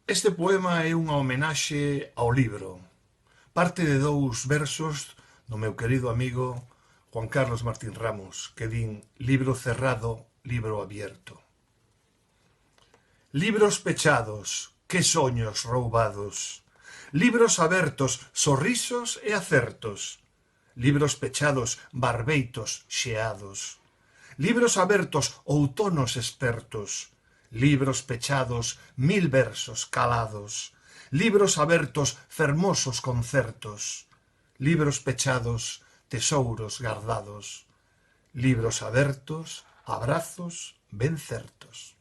Este poema é unha homenaxe ao libro. Parte de dous versos do meu querido amigo Juan Carlos Martín Ramos, que din libro cerrado, libro abierto. Libros pechados, que soños roubados. Libros abertos, sorrisos e acertos. Libros pechados, barbeitos xeados. Libros abertos, outonos expertos. Libros pechados, 1000 versos calados. Libros abertos, fermosos concertos. Libros pechados, tesouros gardados. Libros abertos, abrazos ben certos.